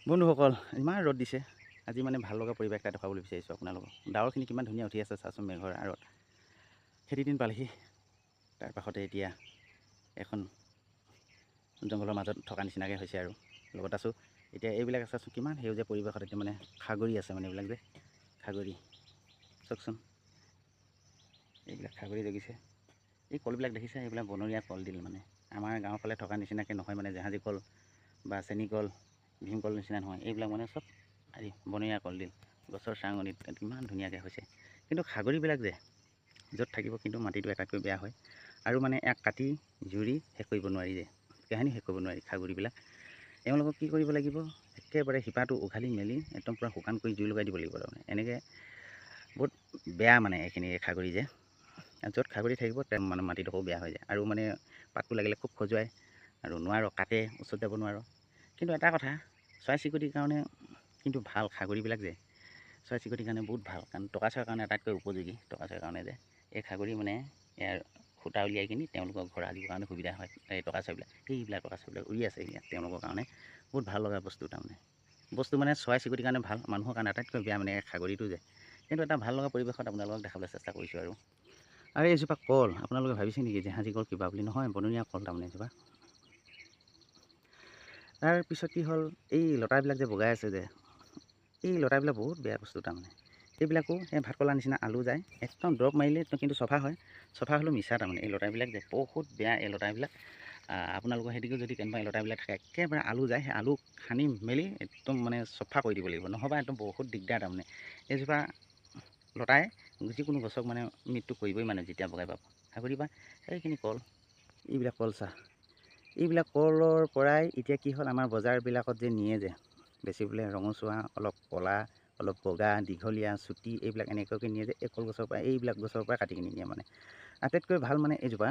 বন্ধুসকল ইমান ৰ'দ দিছে আজি মানে ভাল লগা পৰিৱেশ এটা দেখাবলৈ বিচাৰিছোঁ আপোনালোকক। ডাৱৰখিনি কিমান ধুনীয়া উঠি আছে চাচোন মেঘৰ আঁৰত। খেতিৰ দিন পালেহি, তাৰ কাষতে এতিয়া এখন জংঘলৰ মাজত থকা নিচিনাকৈ হৈছে আৰু লগত আছোঁ এতিয়া। এইবিলাক চাচোন কিমান সেউজীয়া পৰিৱেশত এতিয়া মানে খাগৰি আছে, মানে এইবিলাক যে খাগৰি চাওকচোন, এইবিলাক খাগৰি জগিছে। এই কলবিলাক দেখিছে, এইবিলাক বনৰীয়া কলডিল, মানে আমাৰ গাঁৱৰ ফালে থকা নিচিনাকৈ নহয়, মানে জাহাজী কল বা চেনী কল ভীমকল নিচিনা নহয়, এইবিলাক মানে চব হেৰি বনৰীয়া কলডিল। গছৰ চাঙনিত কিমান ধুনীয়াকৈ হৈছে, কিন্তু খাগৰিবিলাক যে য'ত থাকিব, কিন্তু মাটিটো এটাতকৈ বেয়া হয় আৰু মানে এক কাটি জুৰি শেষ কৰিব নোৱাৰি, যে কাহিনী শেষ কৰিব নোৱাৰি খাগৰিবিলাক। এওঁলোকক কি কৰিব লাগিব, একেবাৰে শিপাটো উঘালি মেলি একদম পূৰা শুকান কৰি জুই লগাই দিব লাগিব। তাৰমানে এনেকৈ বহুত বেয়া মানে এইখিনি খাগৰি যে, য'ত খাগৰি থাকিব মানে মাটিডোখৰো বেয়া হৈ যায়, আৰু মানে পাতটো লাগিলে খুব খজুৱাই আৰু নোৱাৰো কাটে, ওচৰত যাব নোৱাৰো। কিন্তু এটা কথা, চৰাই চিৰিকটিৰ কাৰণে কিন্তু ভাল খাগৰিবিলাক যে, চৰাই চিৰিকটিৰ কাৰণে বহুত ভাল, কাৰণ টকা চৰাইৰ কাৰণে আটাইতকৈ উপযোগী। টকা চৰাইৰ কাৰণে যে এই খাগৰি মানে ইয়াৰ সূতা উলিয়াই কিনি তেওঁলোকৰ ঘৰ সাজিবৰ কাৰণে সুবিধা হয়। এই টকা চৰাইবিলাক, সেইবিলাক টকা চৰাইবিলাক উৰি আছে ইয়াত, তেওঁলোকৰ কাৰণে বহুত ভাল লগা বস্তু। তাৰমানে বস্তু মানে চৰাই চিৰিকটিৰ কাৰণে ভাল, মানুহৰ কাৰণে আটাইতকৈ বেয়া মানে খাগৰিটো যে। কিন্তু এটা ভাল লগা পৰিৱেশত আপোনালোকক দেখাবলৈ চেষ্টা কৰিছোঁ আৰু এইজোপা কল আপোনালোকে ভাবিছে নেকি যে জাহাজী কল কিবা বুলি? নহয়, বনৰীয়া কল তাৰমানে এজোপা। তাৰপিছত কি হ'ল, এই লতাবিলাক যে বগাই আছে যে, এই লতাবিলাক বহুত বেয়া বস্তু। তাৰমানে এইবিলাকো এই ভাতকলা নিচিনা আলু যায়, একদম দৰৱ মাৰিলে কিন্তু চফা হয়। চফা হ'লেও মিছা। তাৰমানে এই লতাবিলাক যে বহুত বেয়া, এই লতাবিলাক আপোনালোকৰ সেইদিকে যদি কেনেবা এই লতাবিলাক থাকে, একেবাৰে আলু যায়, সেই আলু খানি মেলি একদম মানে চফা কৰি দিব লাগিব, নহ'বা একদম বহুত দিগদাৰ। তাৰমানে এইজোপা লতাই যিকোনো গছক মানে মৃত্যু কৰিবই, মানে যেতিয়া বগাই পাব। খাগৰিবা এইখিনি কল, এইবিলাক কল চাহ, এইবিলাক কলৰ পৰাই এতিয়া কি হ'ল, আমাৰ বজাৰবিলাকত যে নিয়ে যে বেচিবলৈ, ৰঙচুৱা, অলপ ক'লা, অলপ বগা, দীঘলীয়া, চুটি, এইবিলাক এনেকুৱাকৈ নিয়ে যে, এই কলগছৰ পৰা, এইবিলাক গছৰ পৰা কাটি কিনি নিয়ে। মানে আটাইতকৈ ভাল মানে এইজোপা।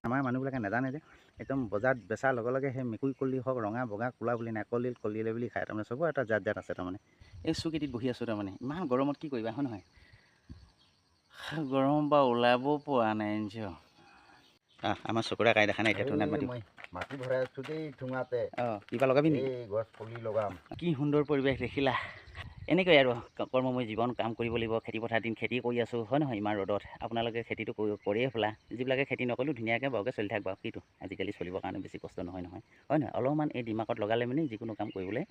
আমাৰ মানুহবিলাকে নাজানে যে, একদম বজাৰত বেচাৰ লগে লগে সেই মেকুৰী কলডিল হওক, ৰঙা বগা ক'লা বুলি নাই, কলডিল কলডিলে বুলি খায়। তাৰমানে চবৰ এটা জাত জাত আছে। তাৰমানে এই চুকেটিত বহি আছোঁ, তাৰমানে ইমান গৰমত কি কৰিবা, হয় নহয়? গৰম বা ওলাব পৰা নাই নিশ্চয়। আমাৰ চকুৰে কাই দেখা নাই এতিয়া ঠোঙাত মাটি ভৰাই আছো দেই ঠোঙাতে। কিবা লগাবি নেকি? গছ পুলি লগাম। কি সুন্দৰ পৰিৱেশ দেখিলা। এনেকৈ আৰু কৰ্মময় জীৱন, কাম কৰিব লাগিব। খেতি পথাৰ দিন, খেতি কৰি আছোঁ, হয় নহয়? ইমান ৰ'দত আপোনালোকে খেতিটো কৰিয়ে পেলা। যিবিলাকে খেতি নকৰিলেও ধুনীয়াকৈ বৰকৈ চলি থাক বাৰু, কিটো আজিকালি চলিবৰ কাৰণে বেছি কষ্ট নহয় নহয়, হয় নহয়? অলপমান এই দিমাগত লগালে মানে যিকোনো কাম কৰিবলৈ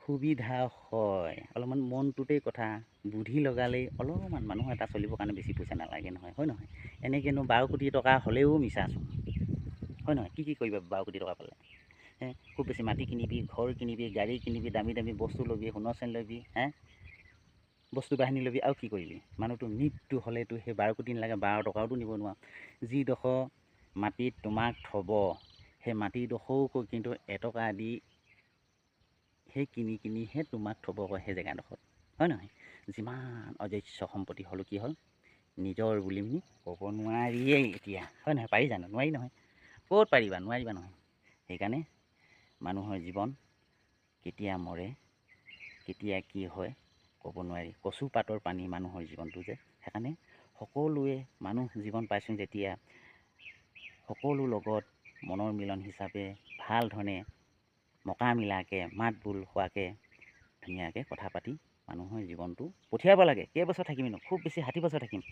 সুবিধা হয়। অলপমান মনটোতেই কথা, বুদ্ধি লগালেই অলপমান মানুহৰ এটা চলিবৰ কাৰণে বেছি পইচা নালাগে নহয়, হয় নহয়? এনেকৈনো 12 কোটি টকা হ'লেও মিছাচোন, হয় নহয়? কি কৰিবা 12 কোটি টকা পালে? খুব বেছি মাটি কিনিবি, ঘৰ কিনিবি, গাড়ী কিনিবি, দামী দামী বস্তু ল'বি, সোণৰ চেন ল'বি, বস্তু বাহিনী ল'বি, আৰু কি কৰিবি? মানুহটো মৃত্যু হ'লেতো সেই 12 কোটি নালাগে, 12 টকাওতো নিব নোৱাৰ। যিডোখৰ মাটিত তোমাক থ'ব, সেই মাটিডোখৰকো কিন্তু এটকা দি সেই কিনিহে তোমাক থ'ব কয় সেই জেগাডোখৰত, হয় নহয়? যিমান অজস্ৰ সম্পত্তি হ'লেও কি হ'ল, নিজৰ বুলি ক'ব নোৱাৰিয়েই এতিয়া, হয় নহয়? পাৰি জানো? নোৱাৰি নহয়। ক'ত পাৰিবা? নোৱাৰিবা নহয়। সেইকাৰণে মানুহৰ জীৱন কেতিয়া মৰে, কেতিয়া কি হয় ক'ব নোৱাৰি। কচু পাতৰ পানী মানুহৰ জীৱনটো যে, সেইকাৰণে সকলোৱে মানুহ জীৱন পাইছোঁ যেতিয়া, সকলো লগত মনৰ মিলন হিচাপে ভাল ধৰণে মকামিলাকৈ মাত বোল হোৱাকৈ ধুনীয়াকৈ কথা পাতি মানুহৰ জীৱনটো পঠিয়াব লাগে। কেইবছৰ থাকিমনো? খুব বেছি 60 বছৰ থাকিম।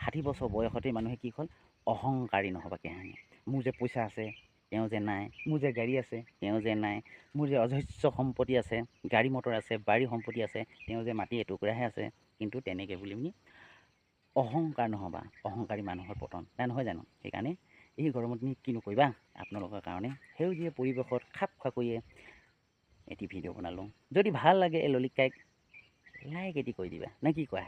60 বছৰ বয়সতেই মানুহে কি হ'ল, অহংকাৰী নহ'বা কেহানি। মোৰ যে পইচা আছে, তেওঁ যে নাই। মোৰ যে গাড়ী আছে, তেওঁ যে নাই। মোৰ যে অজস্ৰ সম্পত্তি আছে, গাড়ী মটৰ আছে, বাৰী সম্পত্তি আছে, তেওঁ যে মাটি এটুকুৰাহে আছে। কিন্তু তেনেকৈ বুলি অহংকাৰ নহ'বা। অহংকাৰী মানুহৰ পতন, নহয় জানো? সেইকাৰণে এই গৰমত কিনো কৰিবা, আপোনালোকৰ কাৰণে সেউজীয়া পৰিৱেশত খাপ খোৱাকৈয়ে এটি ভিডিঅ' বনালোঁ। যদি ভাল লাগে এই ললিত কাইক লাইক এটি কৰি দিবা, নে কি কোৱা?